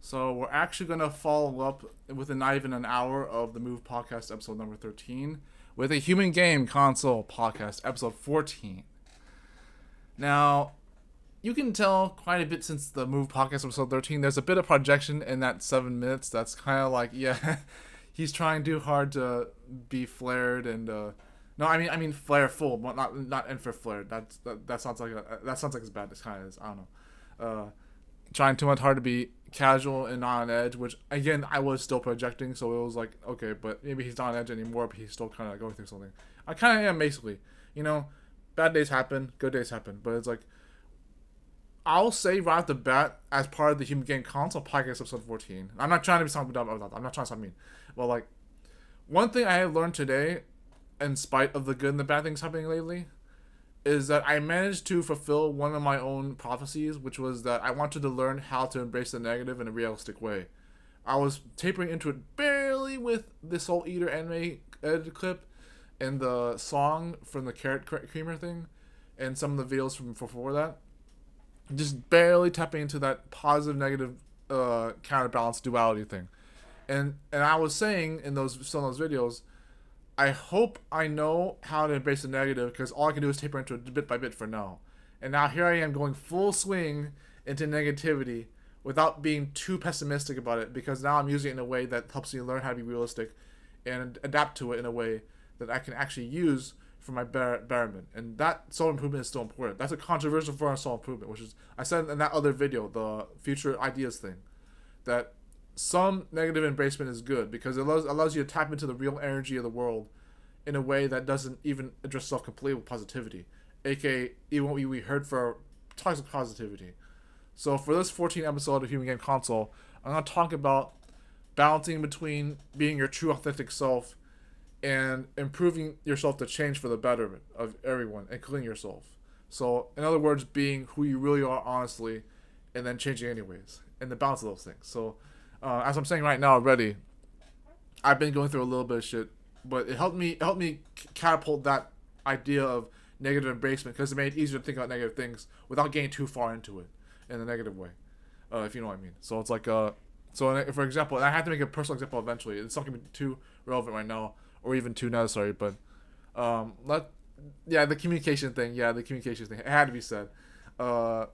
So we're actually gonna follow up within not even an hour of the Move podcast episode number 13 with a Human Game Console podcast episode 14. Now, you can tell quite a bit since the Move podcast episode 13. There's a bit of projection in that 7 minutes. That's kind of like, yeah, he's trying too hard to be flared and no, I mean flare full, but not end for flared. That sounds like that sounds like as bad as kind of is. I don't know. Trying too much hard to be casual and not on edge, which again I was still projecting, so it was like okay, but maybe he's not on edge anymore, but he's still kind of going through something. I kind of am basically, you know, bad days happen, good days happen, but it's like I'll say right off the bat as part of the Human Game Console podcast episode 14. I'm not trying to be something dumb about that. I'm not trying to sound mean. Well, like one thing I have learned today, in spite of the good and the bad things happening lately, is that I managed to fulfill one of my own prophecies, which was that I wanted to learn how to embrace the negative in a realistic way. I was tapering into it barely with the Soul Eater anime edited clip and the song from the Carrot Creamer thing and some of the videos from before that. Just barely tapping into that positive negative counterbalance duality thing. And I was saying in some of those videos, I hope I know how to embrace the negative because all I can do is taper into it bit by bit for now. And now here I am going full swing into negativity without being too pessimistic about it because now I'm using it in a way that helps me learn how to be realistic and adapt to it in a way that I can actually use for my betterment. And that soul improvement is still important. That's a controversial form of soul improvement, which is, I said in that other video, the future ideas thing, that some negative embracement is good because it allows you to tap into the real energy of the world in a way that doesn't even address itself completely with positivity, aka even what we heard for toxic positivity. So for this 14th episode of Human Game Console, I'm going to talk about balancing between being your true authentic self and improving yourself to change for the betterment of everyone, including yourself. So in other words, being who you really are honestly and then changing anyways, and the balance of those things. So as I'm saying right now already, I've been going through a little bit of shit, but it helped me catapult that idea of negative embracement because it made it easier to think about negative things without getting too far into it in a negative way, if you know what I mean. So it's like so for example, and I have to make a personal example eventually. It's not gonna be too relevant right now or even too necessary, but the communication thing. Yeah, the communication thing. It had to be said. For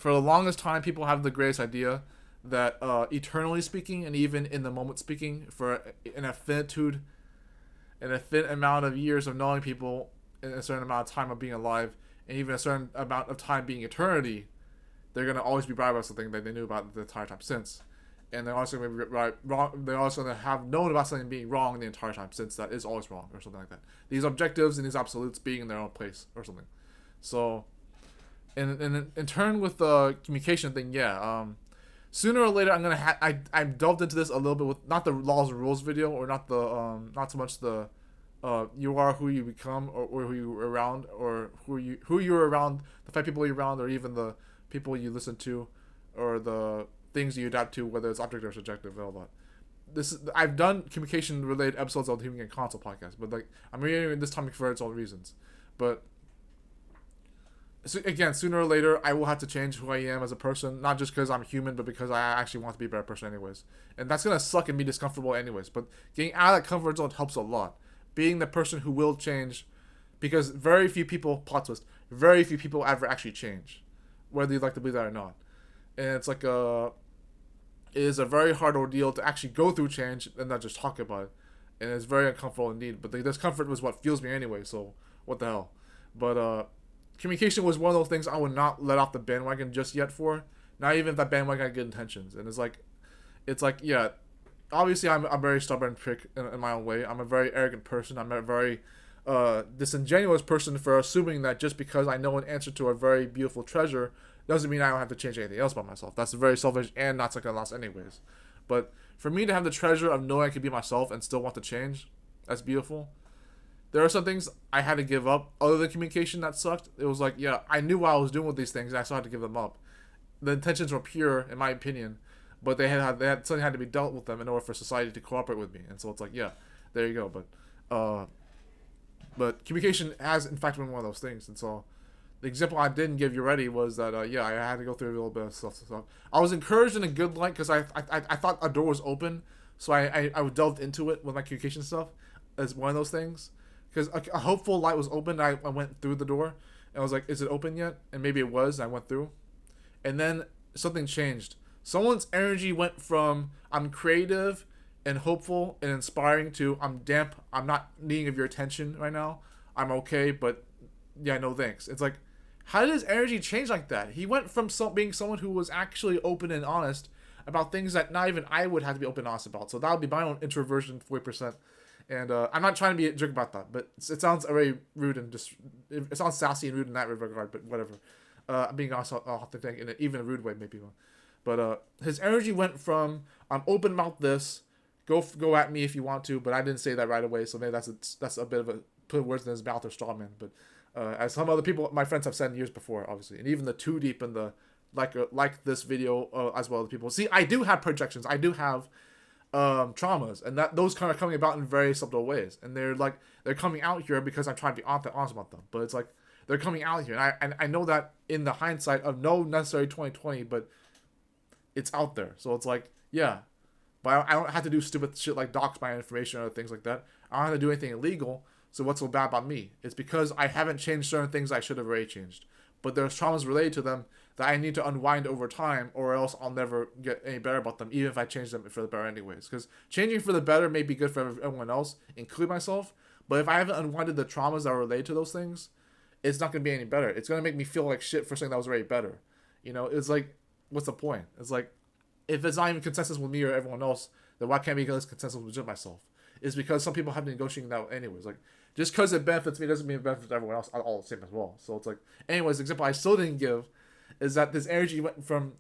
the longest time, people have the greatest idea that eternally speaking and even in the moment speaking, for an infinite amount of years of knowing people in a certain amount of time of being alive and even a certain amount of time being eternity, they're going to always be right about something that they knew about the entire time since. And they're also going to be wrong. They're also going to have known about something being wrong the entire time since that is always wrong or something like that. These objectives and these absolutes being in their own place or something. So, in turn with the communication thing, sooner or later, I delved into this a little bit with not the laws and rules video, or not the not so much the you are who you become, or who you're around, or who you're around, the 5 people you're around, or even the people you listen to, or the things you adapt to, whether it's objective or subjective, and all that. I've done communication related episodes of the Human Game Console podcast, but like I'm reiterating this topic for its own reasons, but. So again, sooner or later, I will have to change who I am as a person, not just because I'm human, but because I actually want to be a better person anyways. And that's going to suck and be discomfortable anyways, but getting out of that comfort zone helps a lot. Being the person who will change, because very few people, plot twist, very few people ever actually change, whether you'd like to believe that or not. And it's like it is a very hard ordeal to actually go through change and not just talk about it. And it's very uncomfortable indeed, but the discomfort was what fuels me anyway, so what the hell. But, communication was one of those things I would not let off the bandwagon just yet for. Not even if that bandwagon had good intentions. And it's like, yeah, obviously I'm a very stubborn prick in my own way. I'm a very arrogant person. I'm a very disingenuous person for assuming that just because I know an answer to a very beautiful treasure doesn't mean I don't have to change anything else about myself. That's very selfish and not something I lost anyways. But for me to have the treasure of knowing I could be myself and still want to change, that's beautiful. There are some things I had to give up other than communication that sucked. It was like, yeah, I knew what I was doing with these things and I still had to give them up. The intentions were pure, in my opinion, but something had to be dealt with them in order for society to cooperate with me. And so it's like, yeah, there you go. But communication has in fact been one of those things. And so The example I didn't give you already was that I had to go through a little bit of stuff. So I was encouraged in a good light because I thought a door was open, so I delved into it with my communication stuff as one of those things. Because a hopeful light was open, I went through the door, and I was like, "Is it open yet?" And maybe it was. And I went through, and then something changed. Someone's energy went from I'm creative and hopeful and inspiring to I'm damp. I'm not needing of your attention right now. I'm okay, but yeah, no thanks. It's like, how did his energy change like that? He went from being someone who was actually open and honest about things that not even I would have to be open and honest about. So that would be my own introversion, 40%. And I'm not trying to be a jerk about that, but it sounds very rude and just it sounds sassy and rude in that regard. But whatever. I'm being honest, I'll have to think in even a rude way, maybe. But his energy went from I'm open about this, go at me if you want to, but I didn't say that right away, so maybe that's a bit of a put words in his mouth or straw man. But as some other people, my friends have said years before, obviously, and even the too deep in the like this video as well as people see, I do have projections, I do have traumas, and that those kind of coming about in very subtle ways, and they're coming out here because I'm trying to be honest about them, but it's like they're coming out here, and I know that in the hindsight of no necessary 2020, but it's out there, so it's like yeah, but I don't have to do stupid shit like dox my information or things like that. I don't have to do anything illegal. So what's so bad about me? It's because I haven't changed certain things I should have already changed. But there's traumas related to them that I need to unwind over time, or else I'll never get any better about them, even if I change them for the better anyways. Because changing for the better may be good for everyone else, including myself. But if I haven't unwinded the traumas that are related to those things, it's not going to be any better. It's going to make me feel like shit for something that was already better. It's like, what's the point? It's like, if it's not even consensus with me or everyone else, then why can't we get this consensus with just myself? It's because some people have been negotiating that anyways. Like, just because it benefits me doesn't mean it benefits everyone else all the same as well. So it's like, anyways, the example I still didn't give is that this energy went from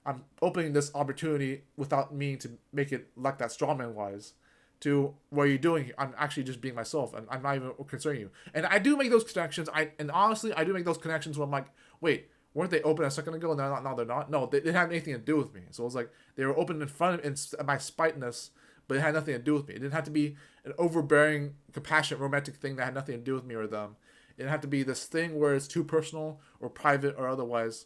I'm opening this opportunity without meaning to make it like that strawman wise to what are you doing? I'm actually just being myself, and I'm not even concerning you. And I do make those connections. Honestly, I do make those connections where I'm like, wait, weren't they open a second ago? And they're not. No, they're not. No, they didn't have anything to do with me. So it's like they were open in front of my spiteness, but it had nothing to do with me. It didn't have to be an overbearing, compassionate, romantic thing that had nothing to do with me or them. It didn't have to be this thing where it's too personal or private or otherwise.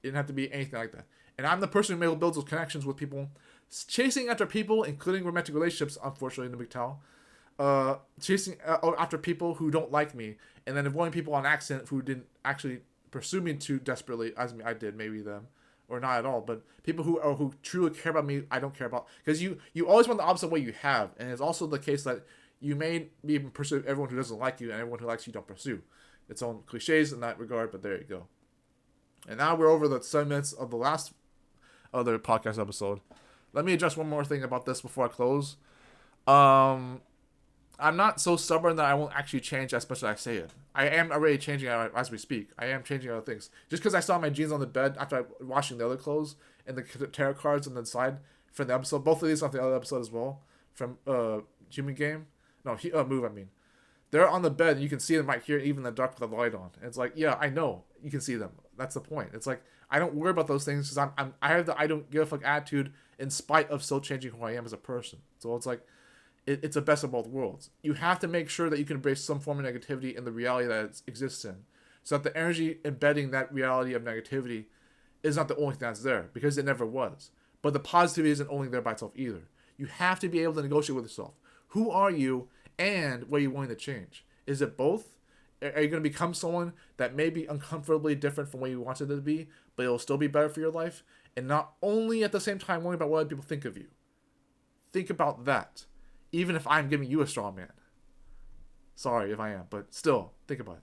It didn't have to be anything like that. And I'm the person who builds those connections with people, chasing after people, including romantic relationships, unfortunately, in the MGTOW. Chasing after people who don't like me, and then avoiding people on accident who didn't actually pursue me too desperately, as I did, maybe them. Or not at all, but people who truly care about me, I don't care about. Because you always want the opposite of what you have. And it's also the case that you may even pursue everyone who doesn't like you, and everyone who likes you don't pursue. Its own cliches in that regard, but there you go. And now we're over the 7 minutes of the last other podcast episode. Let me address one more thing about this before I close. I'm not so stubborn that I won't actually change as much as I say it. I am already changing as we speak. I am changing other things. Just because I saw my jeans on the bed after washing the other clothes and the tarot cards on the side for the episode. Both of these on the other episode as well. From Human Game. No, Move, I mean. They're on the bed and you can see them right here, even in the dark with the light on. And it's like, yeah, I know. You can see them. That's the point. It's like, I don't worry about those things because I have the I don't give a fuck attitude in spite of still changing who I am as a person. So it's like, it's the best of both worlds. You have to make sure that you can embrace some form of negativity in the reality that it exists in. So that the energy embedding that reality of negativity is not the only thing that's there, because it never was. But the positivity isn't only there by itself either. You have to be able to negotiate with yourself. Who are you and what are you wanting to change? Is it both? Are you going to become someone that may be uncomfortably different from what you wanted it to be, but it'll still be better for your life? And not only at the same time worrying about what other people think of you. Think about that. Even if I'm giving you a straw man. Sorry if I am, but still, think about it.